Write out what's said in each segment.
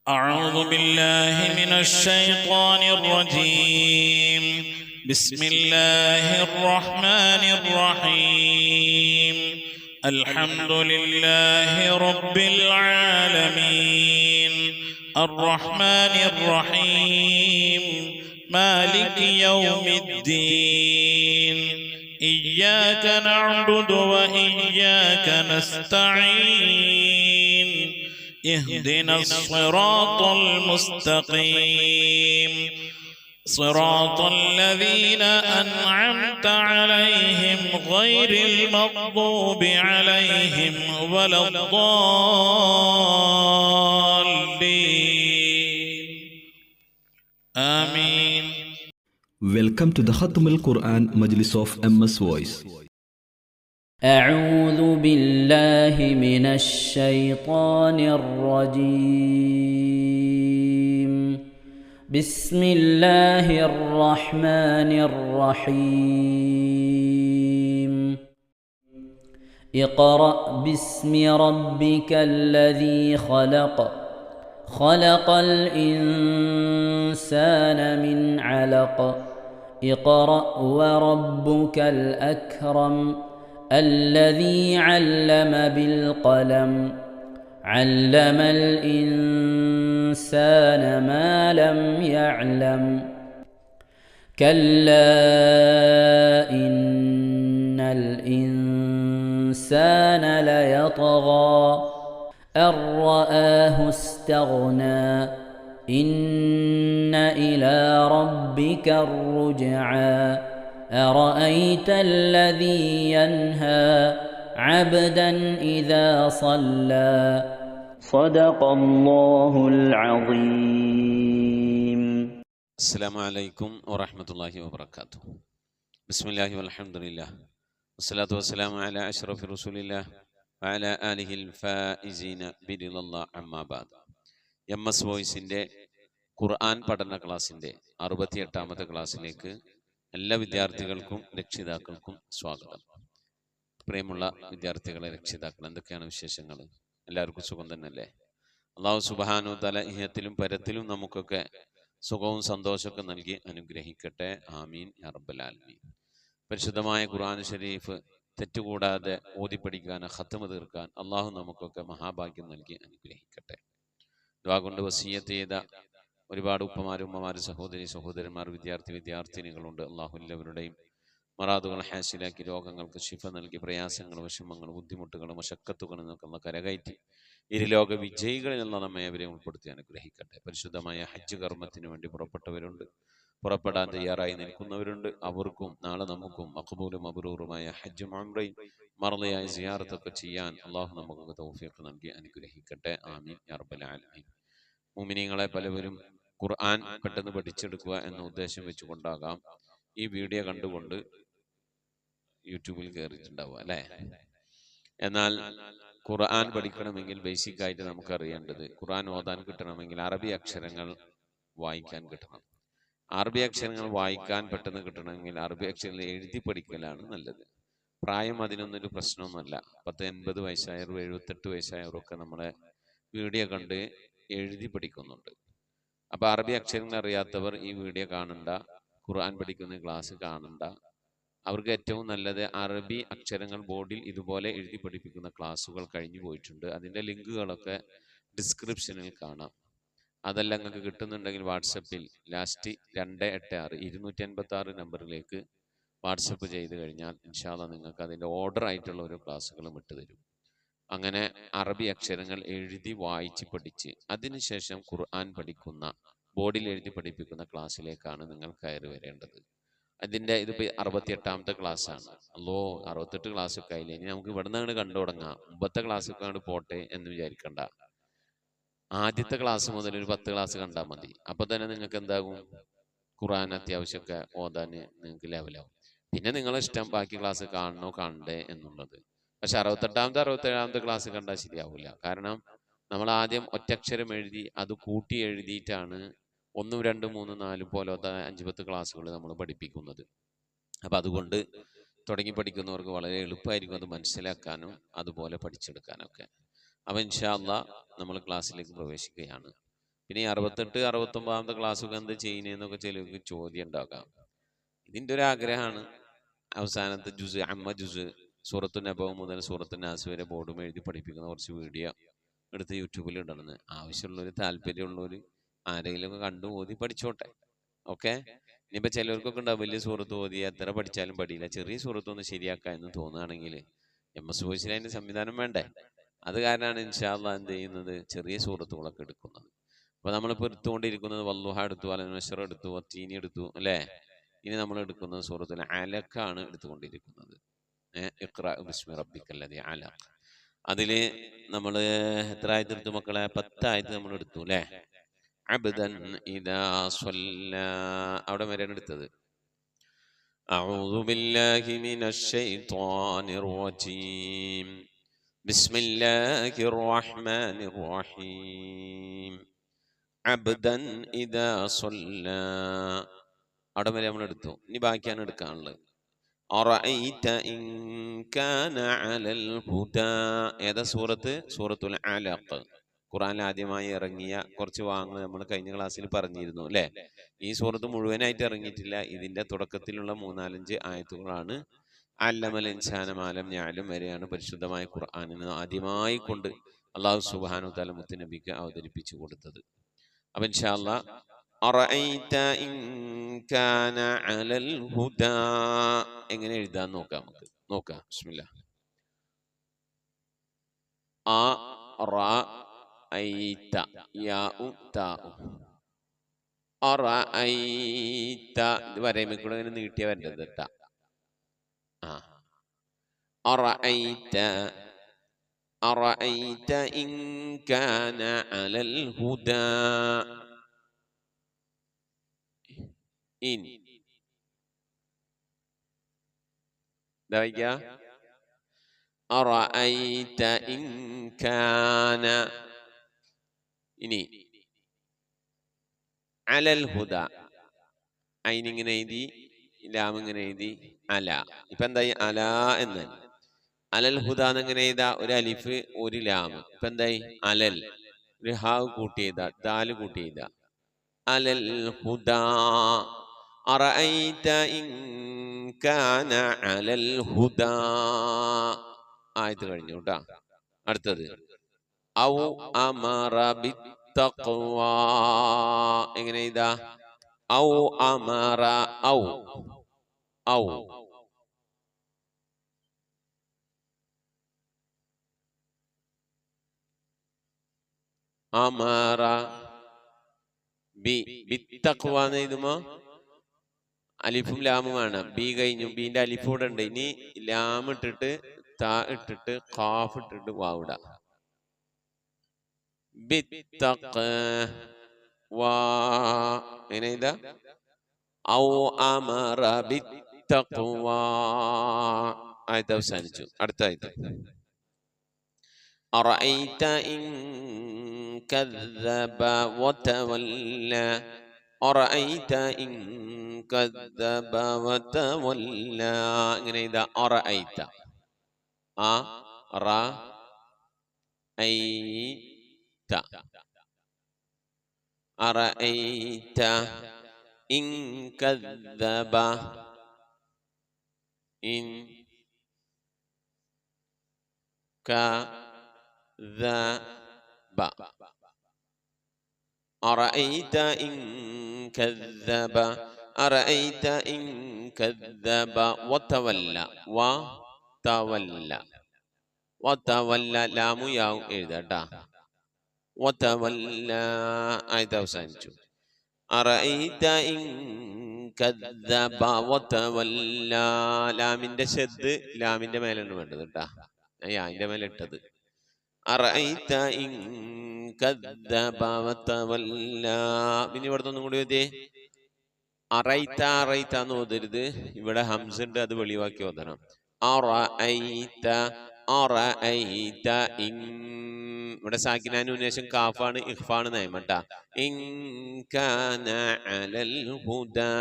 أعوذ بالله من الشيطان الرجيم. بسم الله الرحمن الرحيم. الحمد لله رب العالمين الرحمن الرحيم مالك يوم الدين إياك نعبد وإياك نستعين اهدنا الصراط المستقيم صراط الذين أنعمت عليهم غير المغضوب عليهم ولا الضالين آمين. Welcome to the Khatam al-Quran Majlis of MS Voice. أعوذ بالله من الشيطان الرجيم. بسم الله الرحمن الرحيم. اقرأ باسم ربك الذي خلق خلق الإنسان من علق اقرأ وربك الأكرم الذي علم بالقلم علم الإنسان ما لم يعلم كلا إن الإنسان ليطغى أن رآه استغنى إن إلى ربك الرجعى أرأيت الذي ينهى عبدا إذا صلى صدق الله العظيم. السلام عليكم ورحمة الله وبركاته. بسم الله والحمد لله والصلاة والسلام على أشرف رسول الله وعلى آله الفائزين برضا الله أما بعد. MS വോയിസിൻ്റെ ഖുർആൻ പഠന ക്ലാസ്സിൻ്റെ 68ാമത്തെ ക്ലാസ്സിലേക്ക് എല്ലാ വിദ്യാർത്ഥികൾക്കും രക്ഷിതാക്കൾക്കും സ്വാഗതം. പ്രിയമുള്ള വിദ്യാർത്ഥികളെ, രക്ഷിതാക്കൾ, എന്തൊക്കെയാണ് വിശേഷങ്ങൾ? എല്ലാവർക്കും സുഖം തന്നെയല്ലേ? അല്ലാഹു സുബ്ഹാനഹു വ തആല ഇഹത്തിലും പരത്തിലും നമുക്കൊക്കെ സുഖവും സന്തോഷമൊക്കെ നൽകി അനുഗ്രഹിക്കട്ടെ. ആമീൻ യാ റബ്ബൽ ആലമീൻ. പരിശുദ്ധമായ ഖുർആൻ ഷരീഫ് തെറ്റുകൂടാതെ ഓതിപ്പഠിക്കാൻ, ഖത്മ തീർക്കാൻ അള്ളാഹു നമുക്കൊക്കെ മഹാഭാഗ്യം നൽകി അനുഗ്രഹിക്കട്ടെ. ദുആ കൊണ്ട് വസിയ്യത്ത് ചെയ്ത ഒരുപാട് ഉപ്പമാരും ഉമ്മമാരും സഹോദരന്മാർ വിദ്യാർത്ഥിനികളുണ്ട്. അള്ളാഹു എല്ലാവരുടെയും മറാദുകൾ ഹാസിലാക്കി രോഗങ്ങൾക്ക് ശിഫ നൽകി പ്രയാസങ്ങൾ, വിഷമങ്ങൾ, ബുദ്ധിമുട്ടുകൾ, മശക്കത്തുകൾ എന്നൊക്കെ കരകയറ്റി ഇരുലോക വിജയികളിലുള്ള നമ്മെ അവരെ ഉൾപ്പെടുത്തി അനുഗ്രഹിക്കട്ടെ. പരിശുദ്ധമായ ഹജ്ജ് കർമ്മത്തിന് വേണ്ടി പുറപ്പെട്ടവരുണ്ട്, പുറപ്പെടാൻ തയ്യാറായി നിൽക്കുന്നവരുണ്ട്. അവർക്കും നാളെ നമുക്കും മഖ്ബൂലും മബ്റൂറുമായ ഹജ്ജും ഉംറയും മർളിയായ സിയാറത്തൊക്കെ ചെയ്യാൻ അള്ളാഹു നമുക്ക് തൗഫീഖ് നൽകി അനുഗ്രഹിക്കട്ടെ. ആമീൻ യാ റബ്ബൽ ആലമീൻ. മുഅ്മിനീങ്ങളെ, പലവരും ഖുർആൻ പെട്ടെന്ന് പഠിച്ചെടുക്കുക എന്ന ഉദ്ദേശം വെച്ചുകൊണ്ടാകാം ഈ വീഡിയോ കണ്ടുകൊണ്ട് യൂട്യൂബിൽ കയറിയിട്ടുണ്ടാവുക അല്ലേ? എന്നാൽ ഖുർആൻ പഠിക്കണമെങ്കിൽ ബേസിക്കായിട്ട് നമുക്ക് അറിയേണ്ടത്, ഖുർആൻ ഓതാൻ കിട്ടണമെങ്കിൽ അറബി അക്ഷരങ്ങൾ വായിക്കാൻ കിട്ടണം. അറബി അക്ഷരങ്ങൾ വായിക്കാൻ പെട്ടെന്ന് കിട്ടണമെങ്കിൽ അറബി അക്ഷരങ്ങൾ എഴുതി പഠിക്കലാണ് നല്ലത്. പ്രായം അതിനൊന്നൊരു പ്രശ്നമൊന്നുമല്ല. 80 വയസ്സായവർ 78 വയസ്സായവരൊക്കെ നമ്മളെ വീഡിയോ കണ്ട് എഴുതി പഠിക്കുന്നുണ്ട്. അപ്പോൾ അറബി അക്ഷരങ്ങൾ അറിയാത്തവർ ഈ വീഡിയോ കാണണ്ട, ഖുർആൻ പഠിക്കുന്ന ക്ലാസ് കാണണ്ട. അവർക്ക് ഏറ്റവും നല്ലത് അറബി അക്ഷരങ്ങൾ ബോർഡിൽ ഇതുപോലെ എഴുതി പഠിപ്പിക്കുന്ന ക്ലാസ്സുകൾ കഴിഞ്ഞു പോയിട്ടുണ്ട്. അതിൻ്റെ ലിങ്കുകളൊക്കെ ഡിസ്ക്രിപ്ഷനിൽ കാണാം. അതെല്ലാം നിങ്ങൾക്ക് കിട്ടുന്നുണ്ടെങ്കിൽ വാട്സപ്പിൽ ലാസ്റ്റ് 286 256 നമ്പറിലേക്ക് വാട്സപ്പ് ചെയ്ത് കഴിഞ്ഞാൽ ഇൻഷാ അല്ലാഹ് നിങ്ങൾക്ക് അതിൻ്റെ ഓർഡർ ആയിട്ടുള്ള ഓരോ ക്ലാസ്സുകളും വിട്ടുതരും. അങ്ങനെ അറബി അക്ഷരങ്ങൾ എഴുതി വായിച്ച് പഠിച്ച് അതിനുശേഷം ഖുർആൻ പഠിക്കുന്ന, ബോർഡിൽ എഴുതി പഠിപ്പിക്കുന്ന ക്ലാസ്സിലേക്കാണ് നിങ്ങൾ കയറി വരേണ്ടത്. ഇതിപ്പോൾ 68ാമത്തെ ക്ലാസ്സാണ്. 68 ക്ലാസ്സൊക്കെ ആയില്ലേ, ഇനി നമുക്ക് ഇവിടെ നിന്ന് കണ്ടു തുടങ്ങാം. 9ത്തെ ക്ലാസ്സൊക്കെ അങ്ങോട്ട് പോട്ടെ എന്ന് വിചാരിക്കണ്ട. ആദ്യത്തെ ക്ലാസ് മുതൽ ഒരു 10 ക്ലാസ് കണ്ടാൽ മതി. അപ്പോൾ തന്നെ നിങ്ങൾക്ക് എന്താകും, ഖുർആൻ അത്യാവശ്യമൊക്കെ ഓതാൻ നിങ്ങൾക്ക് ലെവലാവും. പിന്നെ നിങ്ങളെ ഇഷ്ടം ബാക്കി ക്ലാസ് കാണണോ കാണണ്ടേ എന്നുള്ളത്. പക്ഷെ 68ാമത്തെ 67ാമത്തെ ക്ലാസ് കണ്ടാൽ ശരിയാവില്ല. കാരണം നമ്മൾ ആദ്യം ഒറ്റക്ഷരം എഴുതി അത് കൂട്ടി എഴുതിയിട്ടാണ് 1, 2, 3, 4 പോലത്തെ 5-10 ക്ലാസ്സുകൾ നമ്മൾ പഠിപ്പിക്കുന്നത്. അപ്പം അതുകൊണ്ട് തുടങ്ങി പഠിക്കുന്നവർക്ക് വളരെ എളുപ്പമായിരിക്കും അത് മനസ്സിലാക്കാനും അതുപോലെ പഠിച്ചെടുക്കാനൊക്കെ. അപ്പം ഇൻഷാ അല്ലാഹ് നമ്മൾ ക്ലാസ്സിലേക്ക് പ്രവേശിക്കുകയാണ്. പിന്നെ ഈ 68, 69ാമത്തെ ക്ലാസ്സൊക്കെ എന്ത് ചെയ്യുന്നതെന്നൊക്കെ ചിലർക്ക് ചോദ്യം ഉണ്ടാക്കാം. ഇതിൻ്റെ ഒരു ആഗ്രഹമാണ് അവസാനത്തെ ജുസ് അമ്മ ജുസ് സൂറത്തു നബ മുതൽ സൂറത്തു നാസ് വരെ ബോർഡും എഴുതി പഠിപ്പിക്കുന്ന കുറച്ച് വീഡിയോ എടുത്ത് യൂട്യൂബിൽ ഇടണമെന്ന്. ആവശ്യമുള്ളവർ, താല്പര്യമുള്ളവർ ആരെങ്കിലുമൊക്കെ കണ്ടു ഓതി പഠിച്ചോട്ടെ. ഓക്കെ. ഇനിയിപ്പോൾ ചിലർക്കൊക്കെ ഉണ്ടാവും വലിയ സൂറത്ത് ഓതി എത്ര പഠിച്ചാലും പഠിയില്ല, ചെറിയ സൂറത്തൊന്ന് ശരിയാക്കുക എന്ന് തോന്നുകയാണെങ്കിൽ MS വോയിസിൽ അതിൻ്റെ സംവിധാനം വേണ്ടേ? അത് കാരണമാണ് ഇൻഷാ അല്ലാഹ് എന്ത് ചെയ്യുന്നത്, ചെറിയ സൂറത്തുകളൊക്കെ എടുക്കുന്നത്. അപ്പോൾ നമ്മളിപ്പോൾ എടുത്തുകൊണ്ടിരിക്കുന്നത് വല്ലുഹ എടുത്തു, അൽ-നശ്ർ എടുത്തു, വത്തീനി എടുത്തു അല്ലേ. ഇനി നമ്മൾ എടുക്കുന്നത് സൂറത്തുൽ അലഖാണ് എടുത്തുകൊണ്ടിരിക്കുന്നത്. ഇഖ്റ ബിസ്മി റബ്ബിക്കല്ലദീ അലഖ്. അതിൽ നമ്മൾ എത്ര ആയത്ത് എടുത്തു മക്കളെ? 10 ആയത്ത് നമ്മൾ എടുത്തു അല്ലേ. അബ്ദൻ ഇദാ സ്വല്ല അവിടെ വരെയാണ് എടുത്തത്. അഊദു ബില്ലാഹി മിനശ് ശൈത്വാനിർ റജീം ബിസ്മില്ലാഹിർ റഹ്മാനിർ റഹീം അബ്ദൻ ഇദാ സ്വല്ല അവിടെ വരെ നമ്മൾ എടുത്തു. ഇനി ബാക്കിയാണ് എടുക്കാനുള്ളത്. അറഅയ്ത ഇൻ കാന അലൽ ഹുദാ ഏതാ സൂറത്ത്? സൂറത്തുൽ അലഖ്. ഖുർആനിൽ ആദ്യമായി ഇറങ്ങിയ കുറച്ച് ഭാഗങ്ങൾ നമ്മൾ കഴിഞ്ഞ ക്ലാസ്സിൽ പറഞ്ഞിരുന്നു അല്ലേ. ഈ സൂറത്ത് മുഴുവനായിട്ട് ഇറങ്ങിയിട്ടില്ല. ഇതിന്റെ തുടക്കത്തിലുള്ള 3-4 ആയത്തുകളാണ്. അല്ലമൽ ഇൻസാന മാലം യഅലം വരെയാണ് പരിശുദ്ധമായ ഖുർആനിന് ആദ്യമായി കൊണ്ട് അല്ലാഹു സുബ്ഹാനഹു വ തആല മുത്തുനബിക്ക് അവതരിപ്പിച്ചു കൊടുത്തത്. അപ്പോൾ ഇൻഷാ അല്ലാഹ് അറഅയ്ത ഇൻ കാന അലൽ ഹുദാ എങ്ങനെ എഴുതാൻ നോക്കാം. നമുക്ക് നോക്കാം. ബിസ്മില്ലാഹ്. അറഅയ്ത യാഉ താഉ അറഅയ്ത ഇത് വരയുമ്പോൾ ഇങ്ങനെ നീട്ടിയ വരേണ്ടത് കേട്ടാ. അറഅയ്ത അറഅയ്ത ഇൻ കാന അലൽ ഹുദാ ഇൻ ദായിക അറഅയ്ത ഇൻ കാന ഇനി അലൽ ഹുദ അയിനിങ്ങനെ എഴുതി, ലാം ഇങ്ങനെ എഴുതി, അല. ഇപ്പൊ എന്തായി? അല എന്ന്. അലൽ ഹുദ എന്നിങ്ങനെ എഴുതാ, ഒരു അലിഫ് ഒരു ലാം. ഇപ്പൊ എന്തായി? അലൽ. ഒരു ഹാ കൂട്ടി എഴുതാ, ദാല് കൂട്ടി എഴുതാ. അലൽ ഹുദ അറഅയ്ത ഇൻ കാന അലൽ ഹുദ ആയത്ത് കഴിഞ്ഞു കേട്ടാ. അടുത്തത് ഔ അമറ ബിത്തഖ്വ എങ്ങനെ ഇതാ? ഔ അമറ ഔ ഔ അമറ ബിത്തഖ്വ എന്ന് എഴുതുമ്പോ അലിഫും ലാമുമാണ്. ബി കഴിഞ്ഞു, ബീന്റെ അലിഫ് കൂടെ ഉണ്ട്. ഇനി ലാം ഇട്ടിട്ട് താ ഇട്ടിട്ട് ഖാഫ് ഇട്ടിട്ട് വാവിട. എങ്ങനെ ഇതാ? ഔ അമറ ബിത്തഖ്വ ആയത്ത് അവസാനിച്ചു. അടുത്ത ആയത്ത് അറഅയ്ത ഇൻ കദ്ദബ വതവല്ല അറഅയ്ത ഇൻ കദ്ദബ വതവല്ല ഇങ്ങനെ ഇതാ. അറഅയ്ത അറഅയ്ത അറഅയ്ത ഇൻ കദ്ദബ ഇൻ കദ്ദബ അറഅയ്ത ഇൻ കദ്ദബ അറഅയ്ത ഇൻ കദ്ദബ വതവല്ല വതവല്ല വതവല്ല ലാമു യാവും എഴുതാട്ടാ. വതവല്ല ആയത്ത് അവസാനിച്ചു. അറഅയ്ത ഇൻ കദ്ദബ വതവല്ല ലാമിന്റെ ശദ് ലാമിന്റെ മേലാണ് വേണ്ടത് കേട്ടാ. യാന്റെ മേലെ ഇട്ടത്. അറഅയ്ത ഇൻ കദ്ദബ വതവല്ല. പിന്നെ ഇവിടുത്തെ ഒന്നും കൂടി ഓതിയേ. അറൈത്ത അറൈത്ത എന്ന് ഓതരുത്, ഇവിടെ ഹംസ ഉണ്ട്, അത് വെളിവാക്കി ഓതണം. അറഅയ്ത അറഅയ്ത ഇൻ ഇവിടെ സാക്കിനാനു ശേഷം കാഫാണ്, ഇഖ്ഫാണ് നയമട്ടാ. ഇൻ കാന അലൽ ഹുദാ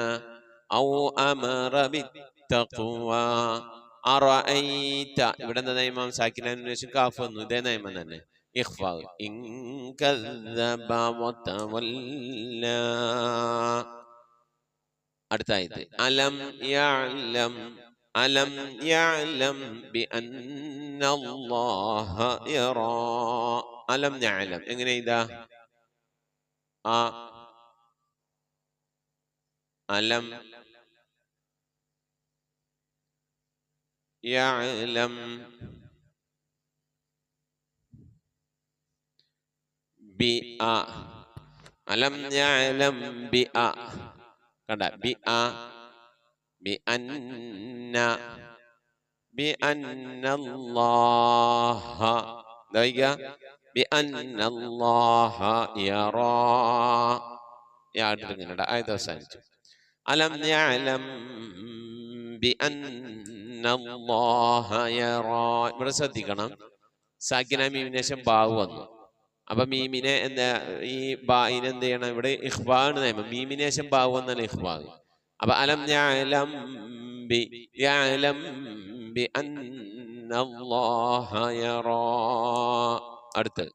ഔ അമറ ബിത്തഖ്വ അറഅയ്ത ഇവിടെ എന്താ നിയമം? സാക്കിനാനു ശേഷം കാഫ് വന്നു, ഇതേ നിയമം തന്നെ. ഇഖ്ഫാ. ഇൻ കദ്ദബ വതവല്ല. അടുത്ത ആയത്ത് അലം യഅലം അലം യഅലം ബിഅന്നല്ലാഹ യറാ. അലം യഅലം എങ്ങനെ ഇതാ ആ അലം യഅലം ബിഅ. അലം യഅലം ബിഅ കണ്ട ബിഅ ബിഅന്ന ബിഅന്നല്ലാഹ ദൈക ബിഅന്നല്ലാഹ യറാ. യാടുങ്ങനട ആയത് അവസാനിച്ചു. അലം യഅലം ബിഅന്നല്ലാഹ യറാ. ഇവിടെ ശ്രദ്ധിക്കണം, സാക്കിന മീമിന് ശേഷം ബാവ് വന്നു. അപ്പൊ മീമിനെ എന്താ ഈ ബായിനെ എന്ത് ചെയ്യണം? ഇവിടെ ഇഖ്ഫാണ് നിയമം. മീമിന് ശേഷം ബാവ് വന്നാൽ ഇഖ്ഫാ. അപ്പൊ അലം യഅലം ബിഅന്നല്ലാഹ യറാ. അടുത്ത്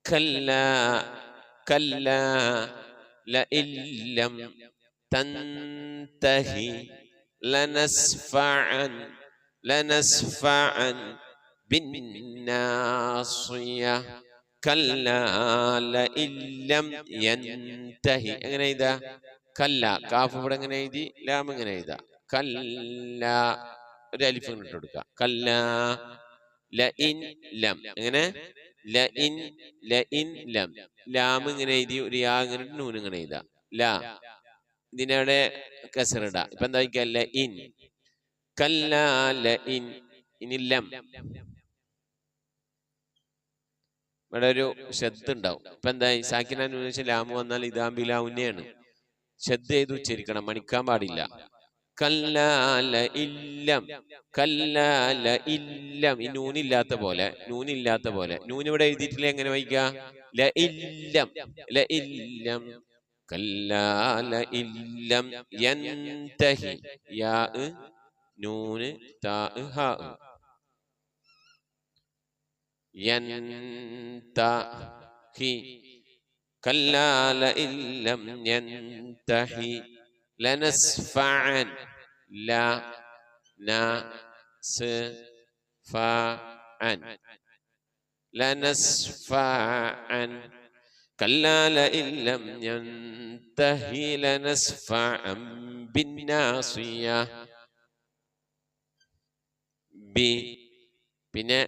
കല്ലാ കല്ലാ ലഇല്ലം തൻതഹി ലനസ്ഫഅൻ ബിന്നാസിയ. കല്ലാ ലഇല്ലം യൻതഹി. എങ്ങനെ എഴുതാ? കല്ല കാഫ് ഇവിടെ എങ്ങനെ എഴുതി, ലാം എങ്ങനെ എഴുതാ? കല്ല ഒരു അലിഫ് ഇട്ട് കൊടുക്കുക. കല്ല ലഇൻ ലം. എങ്ങനെ? ലഇൻ ലഇൻ ലം. ലാം ഇങ്ങനെ എഴുതി ഒരു യാ ഇങ്ങനെ നൂൻ ഇങ്ങനെ എഴുതാ. ലാ ഇതിനവിടെ കസറിട. ഇപ്പൊ എന്താ വയ്ക്കുക? ലഇൻ കല്ല ലഇൻ. ഇനി ലം ഇവിടെ ഒരു ശബ്ദം ഉണ്ടാവും. ഇപ്പൊ എന്തായി? സാക്കിന നൂൻ ലാമ് വന്നാൽ ഇതാംബിലാവുന്നെയാണ്. ശബ്ദം ചെയ്ത് ഉച്ചരിക്കണം, മണിക്കാൻ പാടില്ല. കല്ലാല ഇല്ലം കല്ലാല ഇല്ലം. ഈ നൂനില്ലാത്ത പോലെ നൂൻ ഇവിടെ എഴുതിയിട്ടില്ല. എങ്ങനെ വായിക്കുക? ലഇല്ലം ലഇല്ലം കല്ലാല ഇല്ലം യൻതഹി. യാ നൂന് താ ഹാ യൻതഹി. كلا لئن لم ينتهي لنسفعا لنسفعا كلا لئن لم ينتهي لنسفعا بالناصية. പിന്നെ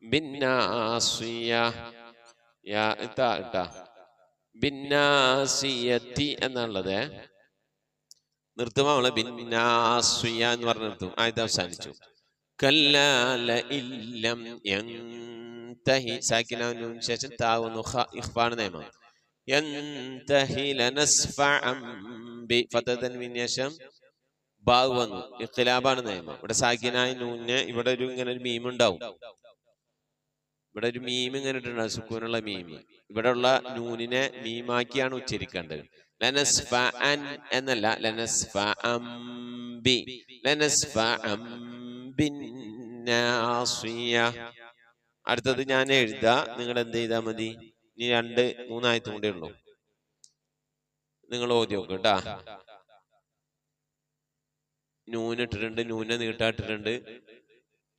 ബിന്നാസിയ. യാ ഇട്ടാ ബിന്നാസിയത്തി എന്നുള്ളത് നിർത്തുമ്പോ നമ്മള് ബിന്നാസിയ എന്ന് പറഞ്ഞ് നിർത്തും. ആയത് അവസാനിച്ചു. കല്ലാ ലഇല്ലം യൻതഹി. സാക്കിനു ശേഷം താവുന്നു. ഇഖ്ഫാണ് നിയമം. യൻതഹി ലനസ്ഫഅൻ ബി. ഫതഹ തൻവീന് ശേഷം ബാവ് വന്നു. ഇഖ്തിലാബാണ് നിയമം. ഇവിടെ സാക്കിനായ നൂന് ഇവിടെ ഒരു ഇങ്ങനെ ഒരു മീം ഉണ്ടാവും. ഇവിടെ ഒരു മീം ഇങ്ങനെ ഇട്ടിട്ടുണ്ടാവും, സുക്കൂനുള്ള മീം. ഇവിടെ ഉള്ള നൂനിനെ മീമാക്കിയാണ് ഉച്ചരിക്കേണ്ടത്. ലനസ്ഫഅൻ എന്നല്ല, ലനസ്ഫഅൻ ബി. ലനസ്ഫഅൻ ബിന്നാസിയ. അടുത്തത് ഞാൻ എഴുതാ, നിങ്ങൾ എന്ത് ചെയ്താൽ മതി? ഇനി 2-3 ആയത്തും കൂടെ ഉള്ളൂ. നിങ്ങൾ ഓതി നോക്ക് കേട്ടാ. നൂന് ഇട്ടിട്ടുണ്ട്, നൂനെ നീട്ടാട്ടിട്ടുണ്ട്,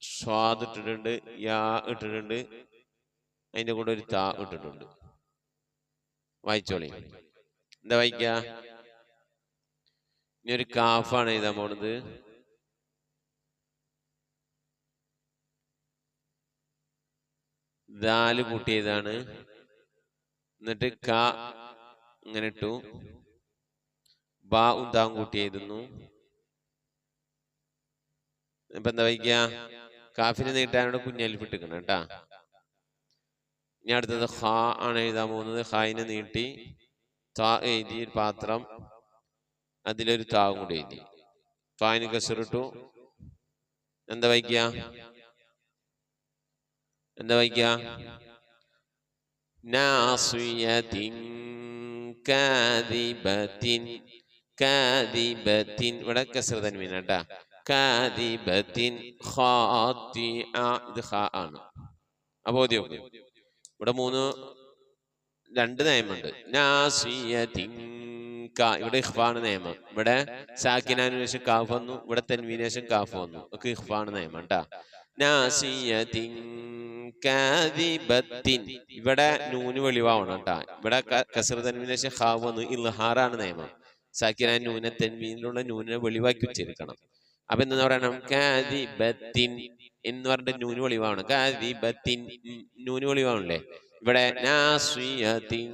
സ്വാദ് ഇട്ടിട്ടുണ്ട്, യാ ഇട്ടിട്ടുണ്ട്, അതിന്റെ കൂടെ ഒരു താ ഇട്ടിട്ടുണ്ട്. വായിച്ചോളി. എന്താ വായിക്ക? ഇനി ഒരു കാഫാണ് എഴുതാൻ പോണത്. ദാല് കൂട്ടിയതാണ്. എന്നിട്ട് ക ഇങ്ങനെ ഇട്ടു. ബാ താം കൂട്ടി എഴുതുന്നു. ഇപ്പൊ എന്താ വായിക്ക? കാഫിനെ നീട്ടാനോട് കുഞ്ഞലിപ്പിട്ടിക്കണം കേട്ടാ. ഇനി അടുത്തത് ഖ ആണ് എഴുതാൻ പോകുന്നത്. ഖായിനെ നീട്ടി താ എഴുതി ഒരു പാത്രം, അതിലൊരു താവും കൂടി എഴുതി. ഖായിന് കസറിട്ടു. എന്താ വായിക്ക? എന്താ വായിക്ക? നാസിയത്തിൻ കാദിബത്തിൻ. കാദിബത്തിൻ ഇവിടെ കസർ തൻവീൻ കേട്ടാ. കാദിബത്തിൻ ഖാത്തിഅ ഇത് ഖാ ആണ്. അപ്പൊ ഇവിടെ രണ്ട് നിയമമുണ്ട്. നാസിയത്തിൻ കാ, ഇവിടെ ഇഖ്ഫാണ് നിയമം. ഇവിടെ സാക്കിനാനു ശേഷം കാഫ് വന്നു, ഇവിടെ തൻവീനു ശേഷം കാഫ് വന്നു. ഒക്കെ ഇഖ്ഫാണ് നിയമം ട്ടാ. നാസിയത്തിൻ കാദിബത്തിൻ, ഇവിടെ നൂന് വെളിവാവണം ട്ടാ. ഇവിടെ കസ്ർ തൻവീനു ശേഷം ഖാഫ് വന്നു, ഇൽഹാറാണ് നിയമം. സാക്കിനാൻ നൂന തൻവീനിലുള്ള നൂനെ വെളിവാക്കി വെച്ചിരിക്കണം. അപ്പൊ എന്താ പറയണം? കാദിബത്തിൻ എന്ന് പറഞ്ഞിട്ട് നൂന് വെളിവാവണം. കാദിബത്തിൻ നൂന് വെളിവാവണല്ലേ. ഇവിടെ നാസിയത്തിൻ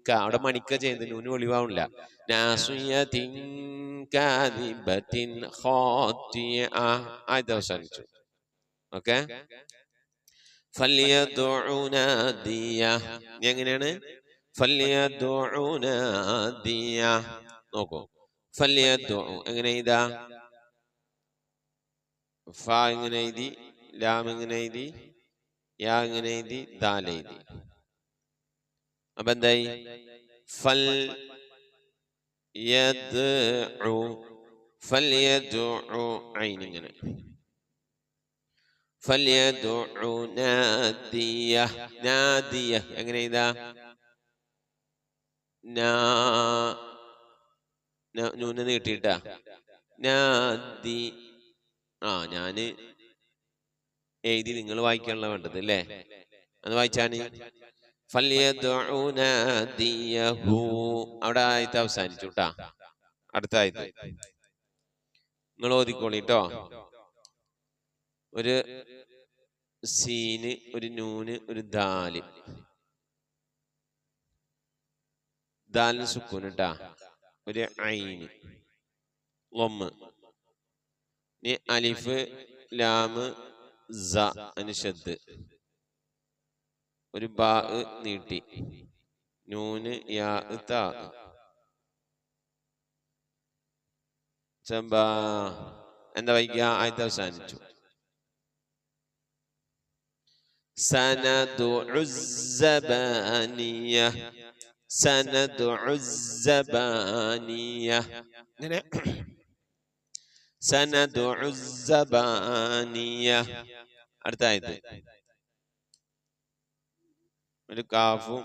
കാ, അവിടെ മണിക്ക ചെയ്ത് നൂന് വെളിവാവണില്ല. നാസിയത്തിൻ കാദിബത്തിൻ ഖാത്തിഅ ആയത് അവസാനിച്ചു. ഓക്കെ. ഫല്യദ്ഉ നാദിയ, എങ്ങനെയാണ്? ഫല്യദ്ഉ നാദിയ. നോക്കൂ, ഫല്യദ്ഉ എങ്ങനെ എഴുതാ? ഫ എങ്ങനെ എഴുതി? ലാം എങ്ങനെ എഴുതി? യാ എങ്ങനെ എഴുതി? ദാൽ എഴുതി. അപ്പൊ എന്തായി? ഫൽ യദ്ഉ, ഫല്യദ്ഉ ഐൻ ഇങ്ങനെ. ഫല്യദ്ഉ നാദിയ, നാദിയ എങ്ങനെ എഴുതാ? നൂന് നീട്ടിട്ടാ നാദി. ഞാന് എഴുതി, നിങ്ങൾ വായിക്കാനുള്ള വേണ്ടത് അല്ലേ? അത് വായിച്ചാണ്. ഫല്യദ്ഉ നാദിയഹു, അവിടെ ആയത്ത് അവസാനിച്ചു ട്ടാ. അടുത്ത ആയത്ത് നിങ്ങൾ ഓതിക്കോളിട്ടോ. ഒരു സീന്, ഒരു നൂന്, ഒരു ദാല്. ദാലിന് സുക്കൂന് ട്ടാ. ഒരു ഐന് ലൊമ്മ്. ഇനി അലിഫ് ലാമ് സ അനുഷദ്. ഒരു ബാ നീട്ടി. നൂന് യാ താ. എന്താ വൈകിയ? ആയത്ത് അവസാനിച്ചു. സനദുഉ സബാനിയ, സനദുഉ സബാനിയ. ഇങ്ങനെ സനദുഉ സബാനിയ. അടുത്ത ആയത്ത് ഒരു കാഫും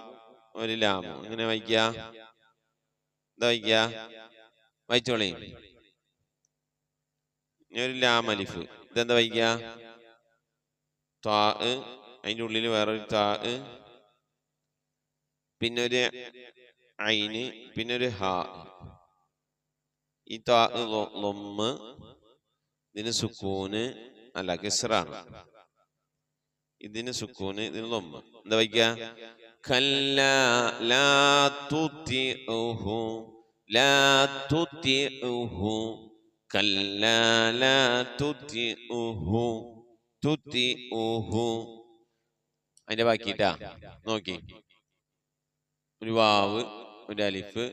ഒരു ലാമും. ഇങ്ങനെ വായിക്ക. എന്താ വായിക്ക? വായിച്ചോളി. ഒരു ലാം അലിഫ്. ഇതെന്താ വായിക്ക? താ, അതിൻ്റെ ഉള്ളിൽ വേറൊരു താ, പിന്നെ ഒരു ഐന്, പിന്നെ ഒരു ഹാ. ഈ താ ലൊമ്മ്, ഇതിന് സുക്കൂന് അല്ല കസ്റാണ്. ഇതിന് സുക്കൂന്, ഇതിന് ലൊമ്മ്. എന്താ വായിക്ക? കല്ലാ ലാ തുതിഉഹു, ലാ തുതിഉഹു, കല്ലാ ലാ തുതിഉഹു, തുതിഉഹു. അതിന്റെ ബാക്കിട്ടാ നോക്കി. ഒരു വാവ്, ഒരു അലിഫ്,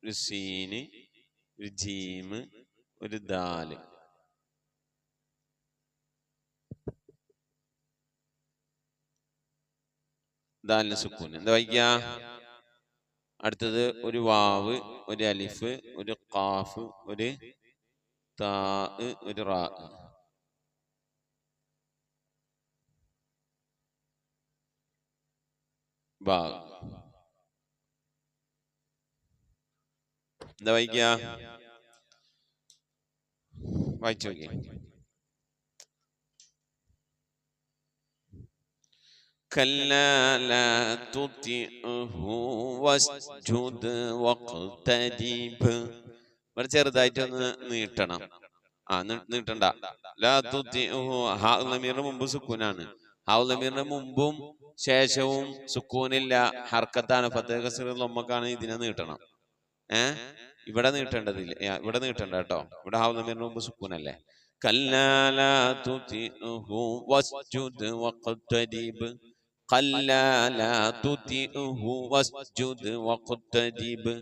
ഒരു സീന്, ഒരു ജീമ്, ഒരു ദാല്. ദാലിന് സുക്കൂൻ. എന്താ വായിക്ക? അടുത്തത് ഒരു വാവ്, ഒരു അലിഫ്, ഒരു ഖാഫ്, ഒരു താ, ഒരു റാ. ബാ. എന്താ വായിക്ക? വായിച്ചു നോക്കി. كلا لا تطعه واسجد واقترب. ഇവിടെ ചെറുതായിട്ടൊന്ന് നീട്ടണം. നീട്ടണ്ട. ലാ തുതിഉഹു, ഹാ ലമീറിന് മുമ്പ് സുക്കൂനാണ്. ഹാ ലമീറിന് മുമ്പും ശേഷവും സുക്കൂനില്ല, ഹർക്കത്താണ്. ഫതഹ കസ്റ ലൊമ്മക്കാണ്. ഇതിനെ നീട്ടണം. ഇവിടെ നീട്ടേണ്ടതില്ല. ഇവിടെ നീട്ടണ്ട കേട്ടോ. ഇവിടെ ഹാ ലമീറിന് മുമ്പ് സുക്കൂനല്ലേ. കല്ലാ ലാ തുതിഉഹു വസ്ജുദ് വഖ്തരിബ്, കല്ലാ ലാ തുതിഉഹു വസ്ജുദ് വഖ്തരിബ്,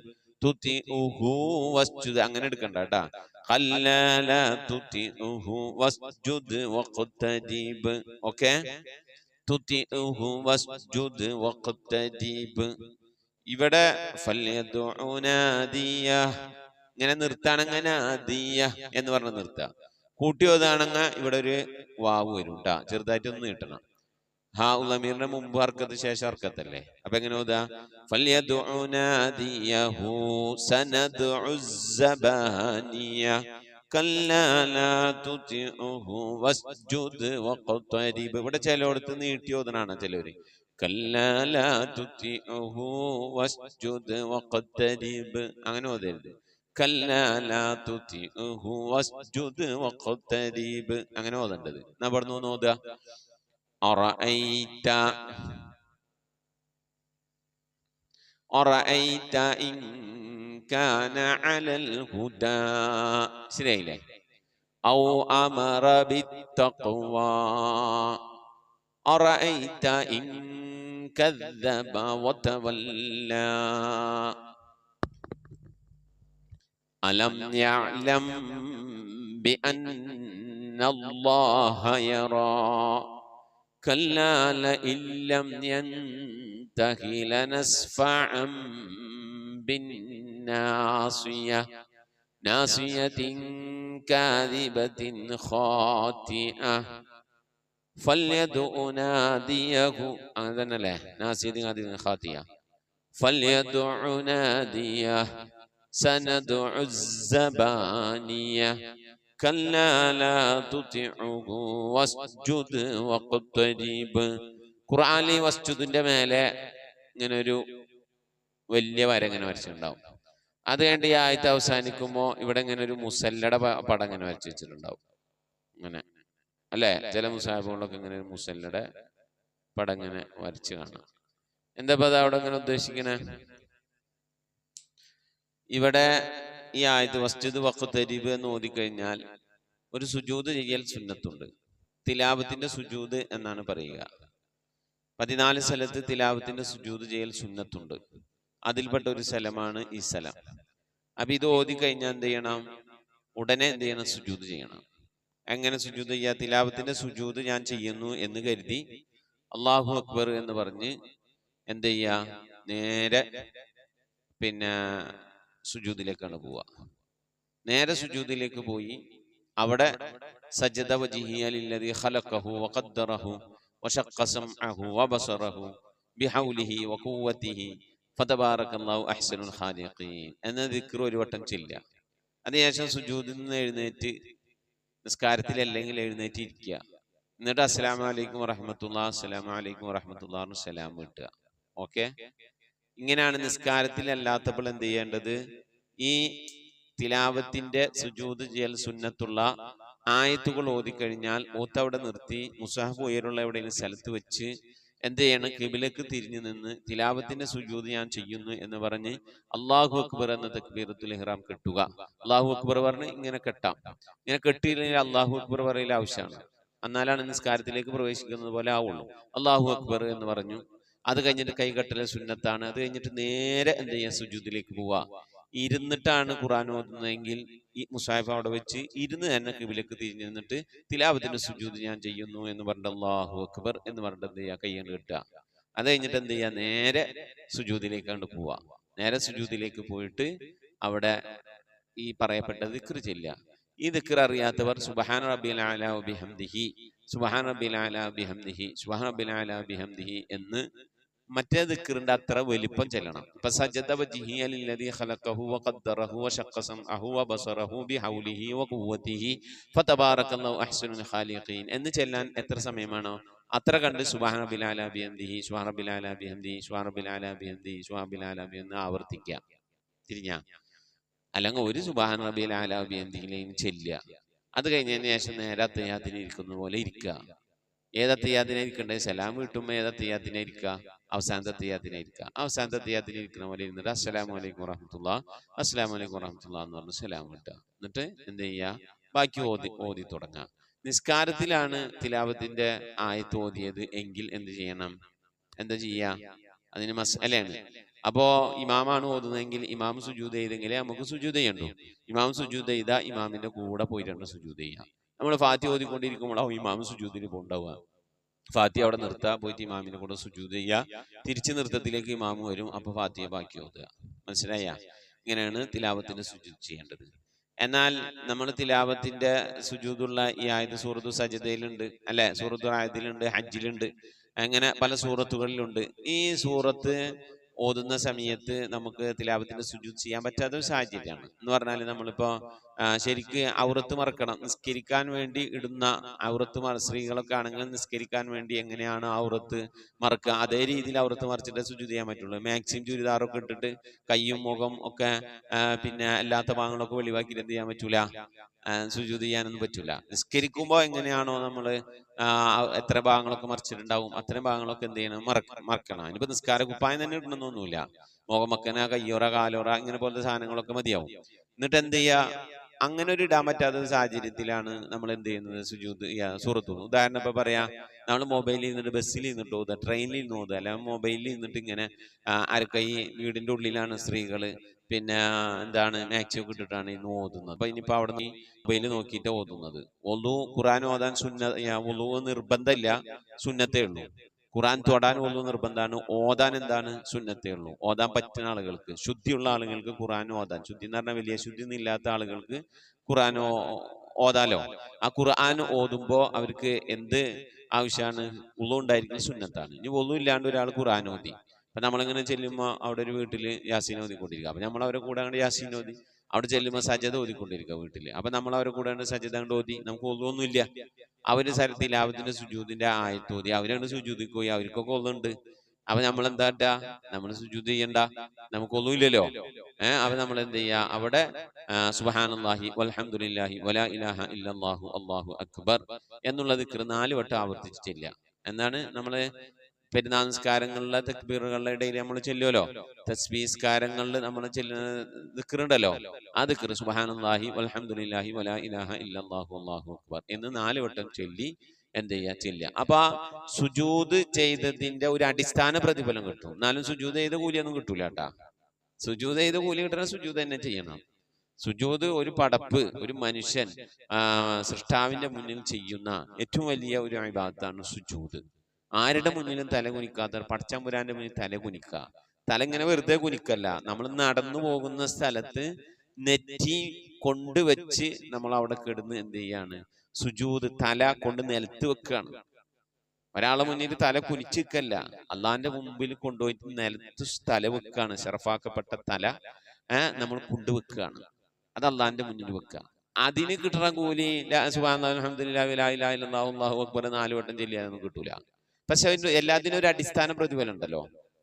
തുതിഉഹു വസ്ജുദ് അങ്ങനെ എടുക്കണ്ട കേട്ടാ. കല്ലാ ലാ തുതിഉഹു വസ്ജുദ് വഖ്തരിബ്. ഓക്കെ. തുതിഉഹു വസ്ജുദ് വഖ്തരിബ്. ഇവിടെ ഫല്യദ്ഉ നാദിയ, ഇങ്ങനെ നിർത്താണെങ്കിൽ നാദിയ എന്ന് പറഞ്ഞ് നിർത്തുക. കൂട്ടി ഓതാണെങ്കിൽ ഇവിടെ ഒരു വാവ് വരും കേട്ടാ, ചെറുതായിട്ടൊന്ന് നീട്ടണം. ഹാ ഉള്ളമീറിന്റെ മുമ്പ് ഹർക്കത്ത് ശേഷം ഹർക്കത്തല്ലേ. അപ്പൊ എങ്ങനെ ഓതാ? ഫല്യദ്ഉ നാദിയഹു സനദ്ഉ സബാനിയ കല്ലാ ലാ തുതിഉഹു വസ്ജുദ് വഖ്തരിബ്. ഇവിടെ ചിലയിടത്ത് നീട്ടി ഓതനാണ് ചിലവര്. കല്ലാ ലാ തുതിഉഹു വസ്ജുദ് വഖ്തരിബ് അങ്ങനെ ഓതരുത്. കല്ലാ ലാ തുതിഉഹു വസ്ജുദ് വഖ്തരിബ് അങ്ങനെ ഓതേണ്ടത്. എന്നാ പറഞ്ഞു ഓതുക. أرأيت أرأيت إن كان على الهدى سريلة أو أمر بالتقوى أرأيت إن كذب وتولى ألم يعلم بأن الله يرى كلا لئن لم ينته لنسفعا بالناصية ناصية كاذبة خاطئة فليدع ناديه أذن له ناصية كاذبة خاطئة فليدع ناديه سندع الزبانية كلا لا تطعه واسجد واقترب. ഖുർആനിൽ വസ്ജുദിന്റെ മേലെ ഇങ്ങനെ ഒരു വലിയ വര ഇങ്ങനെ വരച്ചിട്ടുണ്ടാവും. അത് കഴിഞ്ഞ് ഈ ആയത്ത് അവസാനിക്കുമ്പോൾ ഇവിടെ ഇങ്ങനെ ഒരു മുസല്ലയുടെ പടം ഇങ്ങനെ വരച്ച് വെച്ചിട്ടുണ്ടാവും. ഇങ്ങനെ അല്ലെ, ചില മുസാഹിബുകളൊക്കെ ഇങ്ങനെ ഒരു മുസല്ലയുടെ പടം ഇങ്ങനെ വരച്ച് കാണാം. എന്താ അത് അവിടെ ഇങ്ങനെ ഉദ്ദേശിക്കണേ? ഇവിടെ ഈ ആയത്ത് വസ്ജുദ് വഖ്തരിബ് എന്ന് ഓതിക്കഴിഞ്ഞാൽ ഒരു സുജൂദ് ചെയ്യൽ സുന്നത്തുണ്ട്. തിലാവത്തിന്റെ സുജൂദ് എന്നാണ് പറയുക. 14 സ്ഥലത്ത് തിലാവത്തിന്റെ സുജൂദ് ചെയ്യൽ സുന്നത്തുണ്ട്. അതിൽപ്പെട്ട ഒരു സ്ഥലമാണ് ഈ സ്ഥലം. അപ്പൊ ഇത് ഓതിക്കഴിഞ്ഞാൽ എന്ത് ചെയ്യണം? ഉടനെ എന്ത് ചെയ്യണം? സുജൂദ് ചെയ്യണം. എങ്ങനെ സുജൂദ് ചെയ്യുക? തിലാവത്തിന്റെ സുജൂദ് ഞാൻ ചെയ്യുന്നു എന്ന് കരുതി അല്ലാഹു അക്ബർ എന്ന് പറഞ്ഞ് എന്ത് ചെയ്യുക? നേരെ സുജൂദിലേക്കാണ് പോവുക. നേരെ സുജൂദിലേക്ക് പോയി അവിടെ സജദ വജ്ഹിയ ലില്ലദി ഖലഖഹു വഖദ്ദറഹു വശഖ്ഖ സംഅഹു വബസറഹു ബിഹൗലിഹി വഖുവ്വതിഹി ഫതബാറകല്ലാഹു അഹ്സനുൽ ഖാലിഖീൻ എന്ന ദിക്ർ ഒരു വട്ടം ചൊല്ലുക. അതിനുശേഷം സുജൂദിൽ നിന്ന് എഴുന്നേറ്റ്, നിസ്കാരത്തിൽ അല്ലെങ്കിൽ എഴുന്നേറ്റ് ഇരിക്കുക. എന്നിട്ട് അസ്സലാമു അലൈക്കും വറഹ്മത്തുള്ളാഹി അസ്സലാമു അലൈക്കും വറഹ്മത്തുള്ളാഹി സലാം കിട്ടുക. ഓക്കെ, ഇങ്ങനെയാണ് നിസ്കാരത്തിൽ അല്ലാത്തപ്പോൾ എന്ത് ചെയ്യേണ്ടത്? ഈ തിലാവത്തിന്റെ സുജൂദ് ചെയ്യൽ സുന്നത്തുള്ള ആയത്തുകൾ ഓതിക്കഴിഞ്ഞാൽ ഓത്തവിടെ നിർത്തി മുസാഹഫ് ഉയരുള്ള എവിടെയെങ്കിലും സ്ഥലത്ത് വെച്ച് എന്ത് ചെയ്യണം? ഖിബിലക്ക് തിരിഞ്ഞു നിന്ന് തിലാവത്തിന്റെ സുജൂദ് ഞാൻ ചെയ്യുന്നു എന്ന് പറഞ്ഞ് അല്ലാഹു അക്ബർ എന്ന തക്ബീറത്തുൽ ഇഹ്റാം കെട്ടുക. അല്ലാഹു അക്ബർ പറഞ്ഞ് ഇങ്ങനെ കെട്ടാം. ഇങ്ങനെ കെട്ടിയില്ലെങ്കിൽ അല്ലാഹു അക്ബർ പറയൽ ആവശ്യമാണ്. എന്നാലാണ് നിസ്കാരത്തിലേക്ക് പ്രവേശിക്കുന്നത് പോലെ ആവുള്ളൂ. അല്ലാഹു അക്ബർ എന്ന് പറഞ്ഞു. അത് കഴിഞ്ഞിട്ട് കൈകെട്ടൽ സുന്നത്താണ്. അത് കഴിഞ്ഞിട്ട് നേരെ എന്ത് ചെയ്യാൻ? സുജൂദിലേക്ക് പോവുക. ഇരുന്നിട്ടാണ് ഖുർആൻ ഓതുന്നതെങ്കിൽ ഈ മുസാഹിഫ് അവിടെ വെച്ച് ഇരുന്ന് തന്നെ ഖിബിലക്ക് തിരിഞ്ഞു നിന്നിട്ട് തിലാവത്തിന്റെ സുജൂദ് ഞാൻ ചെയ്യുന്നു എന്ന് പറഞ്ഞിട്ട് അല്ലാഹു അക്ബർ എന്ന് പറഞ്ഞിട്ട് എന്ത് ചെയ്യുക? കൈയ്യണ്ട് കെട്ടുക. അത് കഴിഞ്ഞിട്ട് എന്ത് ചെയ്യുക? നേരെ സുജൂദിലേക്കാണ്ട് പോവുക. നേരെ സുജൂദിലേക്ക് പോയിട്ട് അവിടെ ഈ പറയപ്പെട്ട ദിക്ർ ചെല്ലുക. ഈ ദിക്ർ അറിയാത്തവർ സുബ്ഹാന റബ്ബിൽ അഅല വബിഹംദിഹി സുബ്ഹാന റബ്ബിൽ അഅല വബിഹംദിഹി സുബ്ഹാന റബ്ബിൽ അഅല വബിഹംദിഹി എന്ന് മറ്റേ ദിക്റിന്റെ അത്ര വലിപ്പം ചെല്ലണം. ഇപ്പൊ സജദ വജ്ഹിയ ലില്ലദി ഖലഖഹു വഖദ്ദറഹു വശഖ്ഖ സംഅഹു വബസറഹു ബിഹൗലിഹി വഖുവ്വതിഹി ഫതബാറകല്ലാഹു അഹ്സനുൽ ഖാലിഖീൻ എന്ന് ചെല്ലാൻ എത്ര സമയമാണോ അത്ര കണ്ട് സുബ്ഹാന റബ്ബിൽ അഅല ബിഹംദിഹി സുബ്ഹാന റബ്ബിൽ അഅല ബിഹംദിഹി സുബ്ഹാന റബ്ബിൽ അഅല ബിഹംദിഹി സുബ്ഹാന റബ്ബിൽ അഅല ബിഹംദിഹി ആവർത്തിക്കുക. തിരിഞ്ഞാ അല്ലെങ്കിൽ ഒരു സുബ്ഹാന റബ്ബിൽ അഅല ബിഹംദിഹിയിലേക്ക് ചെല്ലുക. അത് കഴിഞ്ഞതിന് ശേഷം നേരെ അത്തഹിയ്യാത്തിന് ഇരിക്കുന്ന പോലെ ഇരിക്കുക. ഏതത്തഹിയ്യാത്തിനെ ഇരിക്കണ്ടേ? സലാം കിട്ടുമ്പോൾ ഏതത്തഹിയ്യാത്തിനെ ഇരിക്കുക? അവസാനത്തെ തഹിയ്യാത്തിനെ ഇരിക്കുക. അവസാനത്തെ തഹിയ്യാത്തിനെ ഇരിക്കുന്ന പോലെ ഇരുന്നിട്ട് അസ്സലാമു അലൈക്കും വറഹ്മത്തുള്ളാഹി അസ്സലാമു അലൈക്കും വറഹ്മത്തുള്ളാഹി എന്ന് പറഞ്ഞ് സലാം കിട്ടുക. എന്നിട്ട് എന്ത് ചെയ്യുക? ബാക്കി ഓതി തുടങ്ങുക. നിസ്കാരത്തിലാണ് തിലാവത്തിന്റെ ആയത്ത് ഓതിയത് എങ്കിൽ എന്ത് ചെയ്യണം? എന്താ ചെയ്യുക? അതിന് മസ്അലയാണ്. അപ്പോ ഇമാമാണ് ഓതുന്നതെങ്കിൽ ഇമാം സുജൂദ് ചെയ്തെങ്കിലേ നമുക്ക് സുജൂദ് ചെയ്യണ്ടു. ഇമാം സുജൂദ് ചെയ്താൽ ഇമാമിന്റെ കൂടെ പോയിട്ടുണ്ട് സുജൂദ് ചെയ്യാം. നമ്മൾ ഫാത്തിഹ ഓതിക്കൊണ്ടിരിക്കുമ്പോഴാവും ഇമാം സുജൂദിന് പോണ്ടാവുക. ഫാത്തിഹ അവിടെ നിർത്തുക, പോയിട്ട് ഇമാമിനെ കൂടെ സുജൂദ് ചെയ്യുക. തിരിച്ച് നൃത്തത്തിലേക്ക് ഇമാമ് വരും. അപ്പൊ ഫാത്തിഹ ബാക്കി ഓതുക. മനസ്സിലായ? ഇങ്ങനെയാണ് തിലാവത്തിന് സുജൂദ് ചെയ്യേണ്ടത്. എന്നാൽ നമ്മൾ തിലാവത്തിന്റെ സുജൂദുള്ള ഈ ആയത്ത് സൂറത്തു സജദയിലുണ്ട്, അല്ലെ, സൂറത്തു ആയത്തിലുണ്ട്, ഹജ്ജിലുണ്ട്, അങ്ങനെ പല സൂറത്തുകളിലുണ്ട്. ഈ സൂറത്ത് ഓതുന്ന സമയത്ത് നമുക്ക് തിലാവത്തിന്റെ സുജൂദ് ചെയ്യാൻ പറ്റാത്ത ഒരു സാഹചര്യമാണ്. എന്ന് പറഞ്ഞാൽ നമ്മളിപ്പോ ശരിക്ക് ഔറത്ത് മറക്കണം, നിസ്കരിക്കാൻ വേണ്ടി ഇടുന്ന ഔറത്ത് സ്ത്രീകളൊക്കെ ആണെങ്കിൽ നിസ്കരിക്കാൻ വേണ്ടി എങ്ങനെയാണ് ഔറത്ത് മറക്കുക, അതേ രീതിയിൽ ഔറത്ത് മറിച്ചിട്ട് സുജൂദ് ചെയ്യാൻ പറ്റുള്ളൂ. മാക്സിമം ചുരിദാറൊക്കെ ഇട്ടിട്ട് കയ്യും മുഖം ഒക്കെ പിന്നെ അല്ലാത്ത ഭാഗങ്ങളൊക്കെ വെളിവാക്കി എന്ത് ചെയ്യാൻ പറ്റൂല, സുജൂദ് ചെയ്യാനൊന്നും പറ്റൂല. നിസ്കരിക്കുമ്പോൾ എങ്ങനെയാണോ നമ്മൾ എത്ര ഭാഗങ്ങളൊക്കെ മറിച്ചിട്ടുണ്ടാവും അത്രയും ഭാഗങ്ങളൊക്കെ എന്ത് ചെയ്യണം, മറക്കണം. അതിനിപ്പോ നിസ്കാര കുപ്പായം തന്നെ ഇടണമെന്നൊന്നുമില്ല, മുഖമക്കന, കയ്യോറ, കാലോറ ഇങ്ങനെ പോലത്തെ സാധനങ്ങളൊക്കെ മതിയാവും. എന്നിട്ട് എന്ത് ചെയ്യാ, അങ്ങനെ ഒരു ഇടാൻ പറ്റാത്ത സാഹചര്യത്തിലാണ് നമ്മൾ എന്ത് ചെയ്യുന്നത്, സുജൂദ് സൂറത്ത്. ഉദാഹരണം ഇപ്പൊ പറയാ, നമ്മൾ മൊബൈലിൽ നിന്നിട്ട് ബസ്സിൽ നിന്നിട്ട് ഓതുക, ട്രെയിനിൽ നിന്ന് ഓതുക, അല്ലെങ്കിൽ മൊബൈലിൽ നിന്നിട്ട് ഇങ്ങനെ അരക്കൈ, വീടിന്റെ ഉള്ളിലാണ് സ്ത്രീകള്, പിന്നെ എന്താണ് മാക്സി ഒക്കെ ഇട്ടിട്ടാണ് ഇന്ന് ഓതുന്നത്. അപ്പൊ ഇനിയിപ്പോ അവിടെ നിന്ന് മൊബൈൽ നോക്കിയിട്ട് ഓതുന്നത്. ഒളു ഖുർആൻ ഓതാൻ ഒളു നിർബന്ധമില്ല, സുന്നത്തേ ഉള്ളൂ. ഖുർആൻ തൊടാൻ ഒളു നിർബന്ധമാണ്, ഓതാൻ എന്താണ്, സുന്നത്തേ ഉള്ളൂ. ഓതാൻ പറ്റുന്ന ആളുകൾക്ക്, ശുദ്ധിയുള്ള ആളുകൾക്ക് ഖുർആൻ ഓതാൻ, ശുദ്ധി എന്ന് പറഞ്ഞാൽ വലിയ ശുദ്ധി ഒന്നും ഇല്ലാത്ത ആളുകൾക്ക് ഖുർആൻ ഓതാലോ. ആ ഖുർആൻ ഓതുമ്പോ അവർക്ക് എന്ത് ആവശ്യമാണ്, ഒളു ഉണ്ടായിരിക്കുന്ന സുന്നത്താണ്. ഇനി ഒളു ഇല്ലാണ്ട് ഒരാൾ ഖുർആൻ ഓതി, അപ്പൊ നമ്മളിങ്ങനെ ചെല്ലുമ്പോൾ അവിടെ ഒരു വീട്ടില് യാസീൻ ഓതിക്കൊണ്ടിരിക്കുക, അപ്പൊ നമ്മൾ അവരെ കൂടെ അങ്ങോട്ട് യാസീൻ ഓതി, അവിടെ ചെല്ലുമ്പോൾ സജദ ഓതിക്കൊണ്ടിരിക്കുക വീട്ടില്, അപ്പൊ നമ്മൾ അവരെ കൂടെ സജദ അങ്ങോട്ട് ഓതി, നമുക്ക് ഒന്നും ഇല്ല. അവര് തിലാവത്തിന്റെ സുജൂദിന്റെ ആയത്ത് ഓതി, അവരങ്ങോട്ട് സുജൂദിക്ക് പോയി, അവർക്കൊക്കെ ഒന്നുണ്ട്. അപ്പൊ നമ്മൾ എന്താ, നമ്മൾ സുജൂദ് ചെയ്യണ്ട, നമുക്കൊന്നും ഇല്ലല്ലോ. അപ്പൊ നമ്മൾ എന്ത് ചെയ്യാ, അവിടെ സുബ്ഹാനല്ലാഹി വൽഹംദുലില്ലാഹി വലാ ഇലാഹ ഇല്ലല്ലാഹു അല്ലാഹു അക്ബർ എന്നുള്ള ദിക്ർ 4 വട്ടം ആവർത്തിച്ച് ചെല്ലുക. എന്നാണ് നമ്മള് പെരുന്നാൾ നിസ്കാരങ്ങളിലെ തക്ബീറുകളുടെ ഇടയിൽ നമ്മൾ ചെല്ലുമല്ലോ, തസ്ബീഹ്സ്കാരങ്ങളിൽ നമ്മൾ ചെല്ലുന്ന ദിക്റുണ്ടല്ലോ, ആ ദിക്ർ സുബ്ഹാനല്ലാഹി വൽഹംദുലില്ലാഹി വലാ ഇലാഹ ഇല്ലല്ലാഹു അല്ലാഹു അക്ബർ എന്ന് 4 വട്ടം ചൊല്ലി എന്ത് ചെയ്യാ, ചെല്ലുക. അപ്പൊ ആ സുജൂദ് ചെയ്തതിന്റെ ഒരു അടിസ്ഥാന പ്രതിഫലം കിട്ടും. എന്നാലും സുജൂദ് ചെയ്ത കൂലിയൊന്നും കിട്ടൂല കേട്ടാ. സുജൂദ് ചെയ്ത കൂലി കിട്ടണ സുജൂദ് തന്നെ ചെയ്യണം. സുജൂദ് ഒരു പടപ്പ്, ഒരു മനുഷ്യൻ സൃഷ്ടാവിന്റെ മുന്നിൽ ചെയ്യുന്ന ഏറ്റവും വലിയ ഒരു ഇബാദത്താണ് സുജൂദ്. ആരുടെ മുന്നിലും തല കുനിക്കാത്ത, പടച്ചമ്പുരാന്റെ മുന്നിൽ തല കുനിക്കുക. തല ഇങ്ങനെ വെറുതെ കുനിക്കല്ല, നമ്മൾ നടന്നു പോകുന്ന സ്ഥലത്ത് നെറ്റി കൊണ്ടുവച്ച് നമ്മൾ അവിടെ കിടന്ന് എന്ത് ചെയ്യാണ്, സുജൂദ് തല കൊണ്ട് നിലത്ത് വെക്കുകയാണ്. ഒരാളെ മുന്നിൽ തല കുനിച്ചിക്കല്ല, അള്ളാന്റെ മുമ്പിൽ കൊണ്ടുപോയിട്ട് നിലത്ത് തല വെക്കുകയാണ്. ഷറഫാക്കപ്പെട്ട തല നമ്മൾ കൊണ്ടുവെക്കുകയാണ്, അത് അള്ളാന്റെ മുന്നിൽ വെക്കുക. അതിന് കിട്ടുന്ന കൂലി സുബ്ഹാനല്ലാഹി വൽഹംദുലില്ലാഹി വലാ ഇലാഹ ഇല്ലല്ലാഹു അല്ലാഹു അക്ബർ 4 വട്ടം ചൊല്ലിയാലൊന്നും കിട്ടൂല. പക്ഷെ എല്ലാത്തിനും ഒരു അടിസ്ഥാന പ്രതിഫലം ഉണ്ടല്ലോ,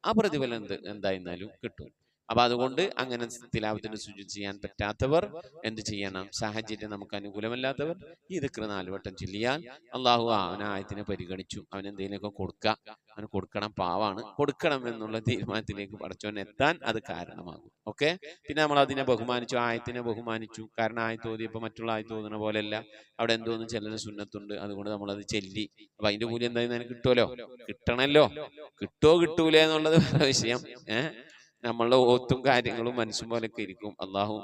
ആ പ്രതിഫലം എന്തായിരുന്നാലും കിട്ടും. അപ്പൊ അതുകൊണ്ട് അങ്ങനെ തിലാവത്തിന് സുജൂദ് ചെയ്യാൻ പറ്റാത്തവർ എന്ത് ചെയ്യണം, സാഹചര്യം നമുക്ക് അനുകൂലമല്ലാത്തവർ ഈ ദിക്ർ 4 വട്ടം ചൊല്ലിയാൽ അള്ളാഹു അവൻ ആയത്തിനെ പരിഗണിച്ചു, അവൻ എന്തെങ്കിലുമൊക്കെ കൊടുക്കുക, അവന് കൊടുക്കണം, പാവാണ്, കൊടുക്കണം എന്നുള്ള തീരുമാനത്തിലേക്ക് പടച്ചവൻ എത്താൻ അത് കാരണമാകും. ഓക്കെ, പിന്നെ നമ്മൾ അതിനെ ബഹുമാനിച്ചു, ആയത്തിനെ ബഹുമാനിച്ചു. കാരണം ആയത്ത് ഓതിയപ്പോ മറ്റുള്ള ആയത്ത് ഓതുന്ന പോലെയല്ല, അവിടെ എന്തോന്നും ചിലന് സുന്നത്തുണ്ട്, അതുകൊണ്ട് നമ്മളത് ചെല്ലി. അപ്പൊ അതിന്റെ കൂലി എന്തായാലും അതിന് കിട്ടുമല്ലോ, കിട്ടണല്ലോ. കിട്ടൂല എന്നുള്ളത് വേറെ വിഷയം. നമ്മളുടെ ഓത്തും കാര്യങ്ങളും മനസ്സും പോലൊക്കെ ഇരിക്കും. അള്ളാഹു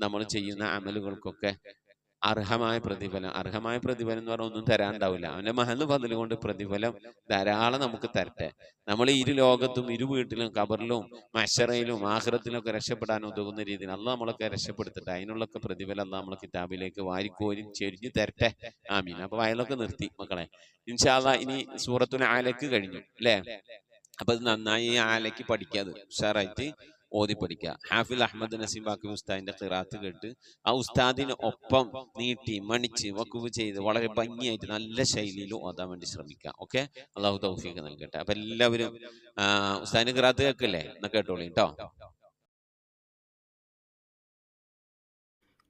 നമ്മൾ ചെയ്യുന്ന അമലുകൾക്കൊക്കെ അർഹമായ പ്രതിഫലം എന്ന് പറഞ്ഞാൽ ഒന്നും തരാണ്ടാവില്ല. അവന്റെ മഹൽ ഫദ്ൽ കൊണ്ട് പ്രതിഫലം ധാരാളം നമുക്ക് തരട്ടെ. നമ്മൾ ഇരു ലോകത്തും, ഇരു വീട്ടിലും, ഖബറിലും, മഹ്ശറയിലും, ആഖിറത്തിലും ഒക്കെ രക്ഷപ്പെടാൻ ഉതകുന്ന രീതിയിൽ അള്ളാഹ് നമ്മളൊക്കെ രക്ഷപ്പെടുത്തട്ടെ. അതിനുള്ളൊക്കെ പ്രതിഫലം അള്ളാഹ് നമ്മളെ കിതാബിലേക്ക് വാരിക്കോരി ചെരിഞ്ഞു തരട്ടെ. ആമീൻ. അപ്പൊ വയലൊക്കെ നിർത്തി മക്കളെ, ഇൻഷാ അല്ലാഹ്. ഇനി സൂറത്തുൽ ആലക്ക് കഴിഞ്ഞു അല്ലേ? അപ്പൊ അത് നന്നായി ആലക്ക് പഠിക്കാതെ ഉഷാറായിട്ട് ഓതി പഠിക്കുക. ഹാഫിൽ അഹമ്മദ് നസീം ബാക്കി ഉസ്താദിന്റെ ഖിറാത്ത് കേട്ട് ആ ഉസ്താദിന് ഒപ്പം നീട്ടി മണിച്ച് വഖഫ് ചെയ്ത് വളരെ ഭംഗിയായിട്ട് നല്ല ശൈലിയിൽ ഓതാൻ വേണ്ടി ശ്രമിക്കുക. ഓക്കെ, അള്ളാഹു തൗഫീഖ് നൽകട്ടെ. അപ്പൊ എല്ലാവരും ഉസ്താദിന്റെ ഖിറാത്ത് കേൾക്കല്ലേ, എന്നാ കേട്ടോളി കേട്ടോ.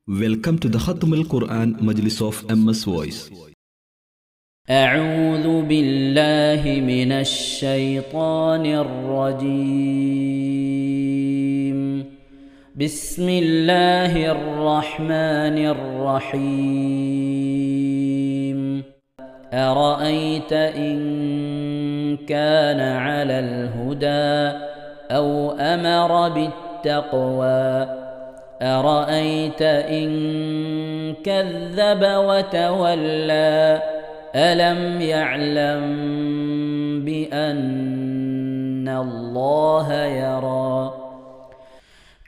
Welcome to the Khatmul Quran Majlis of MS Voice. أعوذ بالله من الشيطان الرجيم. بسم الله الرحمن الرحيم. أرأيت إن كان على الهدى أو أمر بالتقوى أرأيت إن كذب وتولى ألم يعلم بأن الله يرى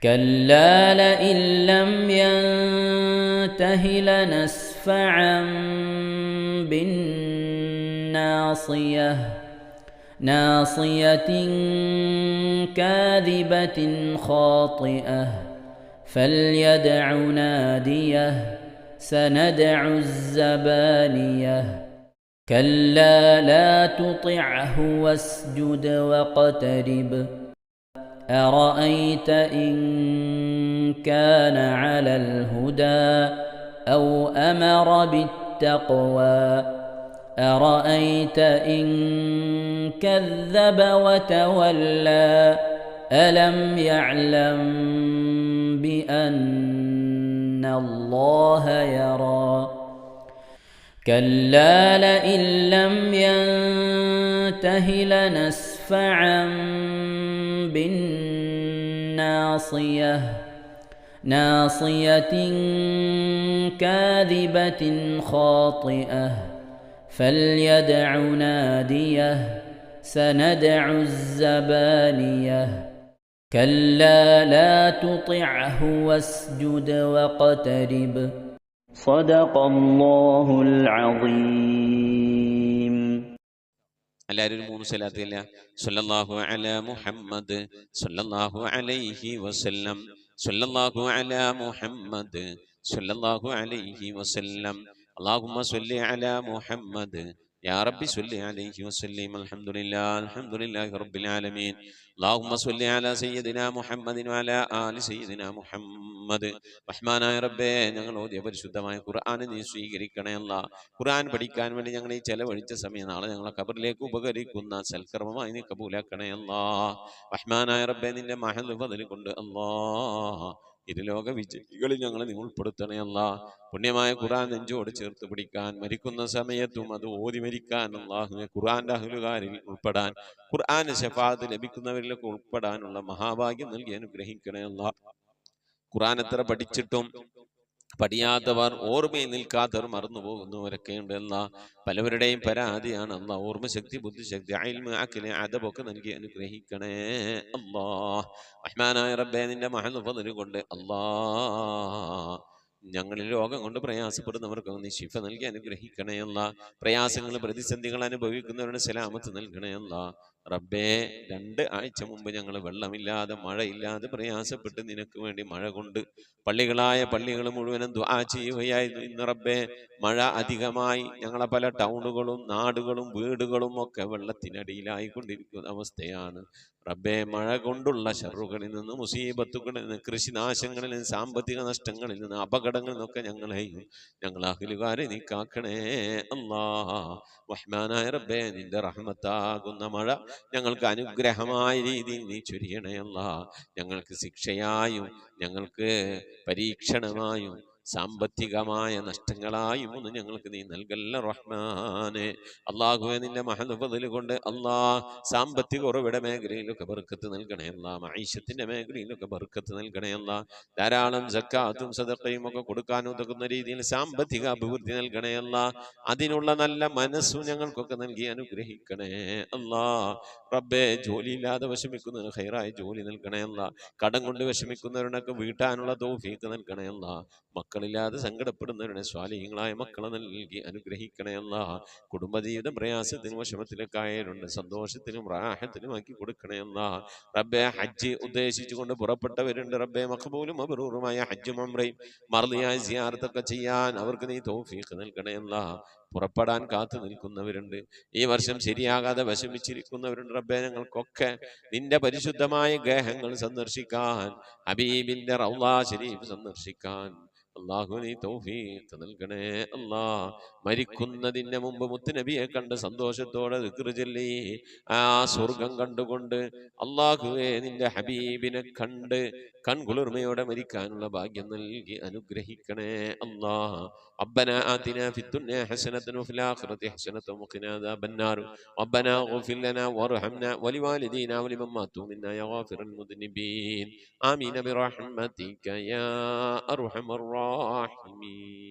كلا لئن لم ينته لنسفعا بالناصية ناصية كاذبة خاطئة فليدع ناديه سندع الزبانية كلا لا تطعه واسجد واقترب أرأيت إن كان على الهدى أو أمر بالتقوى أرأيت إن كذب وتولى ألم يعلم بأن الله يرى كلا لئن لم ينته لنسفعا بالناصية ناصية كاذبة خاطئة فليدع ناديه سندع الزبانية كلا لا تطعه واسجد واقترب صدق الله العظيم. എല്ലാവരും 3 സ്വലാത്തില്ല. സ്വല്ലല്ലാഹു അലാ മുഹമ്മദ് സ്വല്ലല്ലാഹു അലൈഹി വസല്ലം സ്വല്ലല്ലാഹു അലാ മുഹമ്മദ് സ്വല്ലല്ലാഹു അലൈഹി വസല്ലം അല്ലാഹുമ്മ സ്വല്ലി അലാ മുഹമ്മദ് യാ റബ്ബി സ്വല്ലി അലൈഹി വസല്ലം അൽഹംദുലില്ലാഹി റബ്ബിൽ ആലമീൻ. اللهم صل على سيدنا محمد وعلى آل سيدنا محمد. റഹ്മാനായ റബ്ബേ, ഞങ്ങൾ ഓതിയ പരിശുദ്ധമായ ഖുർആനെ നീ സ്വീകരിക്കണേ അല്ലാഹ്. ഖുർആൻ പഠിക്കാൻ വേണ്ടി ഞങ്ങൾ ഈ ചെലവഴിച്ച സമയം നാളെ ഞങ്ങളെ ഖബറിലേക്ക് ഉപകരിക്കുന്ന സൽക്കർമ്മമായി നീ കബൂലാക്കണേ അല്ലാഹ്. റഹ്മാനായ റബ്ബേ, നിന്റെ മഹൽ ഫദ്ൽ കൊണ്ട് അല്ലാഹ് ഇരുലോക വിജയികളിൽ ഞങ്ങളെ നീ ഉൾപ്പെടുത്തണേ അല്ലാഹ്. പുണ്യമായ ഖുർആൻ നെഞ്ചോട് ചേർത്ത് പിടിക്കാൻ, മരിക്കുന്ന സമയത്തും അത് ഓതി മരിക്കാൻ അല്ലാഹുവേ ഖുർആന്റെ അഹ്ലുകാരിൽ ഉൾപ്പെടാൻ, ഖുർആന് ശഫാഅത്ത് ലഭിക്കുന്നവരിലൊക്കെ ഉൾപ്പെടാനുള്ള മഹാഭാഗ്യം നൽകി അനുഗ്രഹിക്കണേ അല്ലാഹ്. ഖുർആൻ എത്ര പഠിച്ചിട്ടും പഠിയാത്തവർ, ഓർമ്മയിൽ നിൽക്കാത്തവർ, മറന്നു പോകുന്നവരൊക്കെ ഉണ്ട് അല്ലാഹ്. പലവരുടെയും പരാതിയാണ് അല്ലാഹ്. ഓർമ്മശക്തി, ബുദ്ധിശക്തി, ഇൽമ്, അഖ്ല്, അദബൊക്കെ നൽകി അനുഗ്രഹിക്കണേ അല്ലാഹ്. റഹ്മാനായ റബ്ബേ, നിന്റെ മഹൽ ഫദ്ൽ കൊണ്ട് അല്ലാഹ് ഞങ്ങളിൽ രോഗം കൊണ്ട് പ്രയാസപ്പെടുന്നവർക്ക് നീ ശിഫ നൽകി അനുഗ്രഹിക്കണേ അല്ലാഹ്. പ്രയാസങ്ങൾ, പ്രതിസന്ധികൾ അനുഭവിക്കുന്നവരുടെ സലാമത്ത് നൽകണേ അല്ലാഹ്. റബ്ബേ, 2 ആഴ്ച മുമ്പ് ഞങ്ങൾ വെള്ളമില്ലാതെ, മഴയില്ലാതെ പ്രയാസപ്പെട്ട് നിനക്ക് വേണ്ടി മഴ കൊണ്ട് പള്ളികൾ മുഴുവനും ദുആ ചെയ്യുകയായിരുന്നു. ഇന്ന് റബ്ബേ, മഴ അധികമായി ഞങ്ങളെ പല ടൗണുകളും നാടുകളും വീടുകളും ഒക്കെ വെള്ളത്തിനടിയിലായി കൊണ്ടിരിക്കുന്ന അവസ്ഥയാണ് റബ്ബേ. മഴ കൊണ്ടുള്ള ശർറുകളിൽ നിന്ന്, മുസീബത്തുകളിൽ നിന്ന്, കൃഷിനാശങ്ങളിൽ നിന്ന്, സാമ്പത്തിക നഷ്ടങ്ങളിൽ നിന്ന്, അപകടങ്ങളിൽ നിന്നൊക്കെ ഞങ്ങളെയും ഞങ്ങൾ അഹ്ലുകാരെ നീ കാക്കണേ അല്ലാഹ്. റഹ്മാനായ റബ്ബേ, നിന്റെ റഹ്മത്താകുന്ന മഴ ഞങ്ങൾക്ക് അനുഗ്രഹമായ രീതിയിൽ നീ ചൊരിയണേ അല്ലാഹ്. ഞങ്ങൾക്ക് ശിക്ഷയായും ഞങ്ങൾക്ക് പരീക്ഷണമായും സാമ്പത്തികമായ നഷ്ടങ്ങളായും ഒന്നും ഞങ്ങൾക്ക് നീ നൽകല്ല റഹ്മാനെ. അല്ലാഹുവേ, നിന്റെ മഹൽ ഫദ്ൽ കൊണ്ട് അല്ലാഹ് സാമ്പത്തിക ഉറവിട മേഖലയിലൊക്കെ ബർക്കത്ത് നൽകണേ അല്ലാഹ്. മഈശത്തിന്റെ മേഖലയിലൊക്കെ ബർക്കത്ത് നൽകണേ അല്ലാഹ്. ധാരാളം സക്കാത്തും സദഖയും ഒക്കെ കൊടുക്കാൻ ഉതകുന്ന രീതിയിൽ സാമ്പത്തിക അഭിവൃദ്ധി നൽകണേ അല്ലാഹ്. അതിനുള്ള നല്ല മനസ്സും ഞങ്ങൾക്കൊക്കെ നൽകി അനുഗ്രഹിക്കണേ അല്ലാഹ്. റബ്ബേ, ജോലിയില്ലാതെ വിഷമിക്കുന്നവന് ഖൈറായ ജോലി നൽകണേ അല്ലാഹ്. കടം കൊണ്ട് വിഷമിക്കുന്നവരനൊക്കെ വീട്ടാനുള്ള തൗഫീഖ് നൽകണേ അല്ലാഹ്. മക്കളില്ലാതെ സങ്കടപ്പെടുന്നവരുടെ സ്വാലിഹീങ്ങളായ മക്കളെ നൽകി അനുഗ്രഹിക്കണേ അല്ലാഹ്. കുടുംബജീവിതം പ്രയാസത്തിനും വിഷമത്തിലൊക്കെ ആയവരുണ്ട്, സന്തോഷത്തിലും റാഹത്തിലും ആക്കി കൊടുക്കണേ അല്ലാഹ്. റബ്ബേ, ഹജ്ജ് ഉദ്ദേശിച്ചുകൊണ്ട് പുറപ്പെട്ടവരുണ്ട് റബ്ബേ. മഖ്ബൂലും മബ്റൂറുമായ ഹജ്ജും ഉംറയും മർദിയായ സിയാറത്തൊക്കെ ചെയ്യാൻ അവർക്ക് നീ തൗഫീഖ് നൽകണേ അല്ലാഹ്. പുറപ്പെടാൻ കാത്തു നിൽക്കുന്നവരുണ്ട്, ഈ വർഷം ശരിയാകാതെ വിഷമിച്ചിരിക്കുന്നവരുണ്ട് റബ്ബേ. ഞങ്ങൾക്കൊക്കെ നിന്റെ പരിശുദ്ധമായ ഗേഹങ്ങൾ സന്ദർശിക്കാൻ, ഹബീബിന്റെ റൗള ശരീഫ് സന്ദർശിക്കാൻ അല്ലാഹു നീ തൗഫീഖ് നൽകണേ അല്ലാഹ്. മരിക്കുന്നതിന് മുമ്പ് മുത്തുനബിയെ കണ്ട് സന്തോഷത്തോടെ ദിക്റ് ചൊല്ലി ആ സ്വർഗം കണ്ടുകൊണ്ട് അല്ലാഹുവേ നിന്റെ ഹബീബിനെ കണ്ട് കൺകുളിർമയോടെ മരിക്കാനുള്ള ഭാഗ്യം നൽകി അനുഗ്രഹിക്കണേ അല്ലാഹ്. ربنا آتنا في الدنيا حسنة وفي الآخرة حسنة وقنا عذاب النار. ربنا اغفر لنا وارحمنا ولوالدينا ولمن ماتوا منا يا غافر المذنبين. آمين برحمتك يا أرحم الراحمين.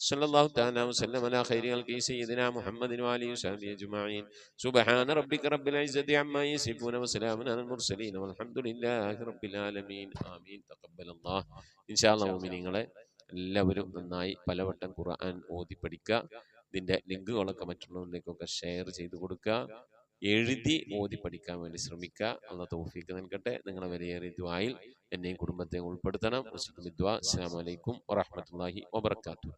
സല്ലല്ലാഹു തആല വസല്ലം അലാ ഖൈരി ഖൽഖി സയ്യിദിനാ മുഹമ്മദിൻ വഅലിഹി വസഹ്ബിഹി അജ്മഈൻ. സുബ്ഹാന റബ്ബിക റബ്ബിൽ ഇസ്സതി അമ്മാ യസിഫൂന വസലാമുൻ അലൽ മുർസലീൻ വൽഹംദുലില്ലാഹി റബ്ബിൽ ആലമീൻ. ആമീൻ. തഖബ്ബലല്ലാഹ്. ഇൻഷാ അല്ലാഹ് മുഅ്മിനീങ്ങളെ, എല്ലാവരും നന്നായി പലവട്ടം ഖുർആൻ ഓതി പഠിക്കുക. ഇതിൻ്റെ ലിങ്കുകളൊക്കെ മറ്റുള്ളവരിലേക്കൊക്കെ ഷെയർ ചെയ്ത് കൊടുക്കുക. എഴുതി ഓതി പഠിക്കാൻ വേണ്ടി ശ്രമിക്കുക. അല്ലാഹു തൗഫീഖ് നൽകട്ടെ. നിങ്ങളെ വിലയേറിയ ദുആയിൽ എന്നെയും കുടുംബത്തെയും ഉൾപ്പെടുത്തണം. അസ്സലാമു അലൈക്കും വറഹ്മത്തുള്ളാഹി വബറകാതുഹു.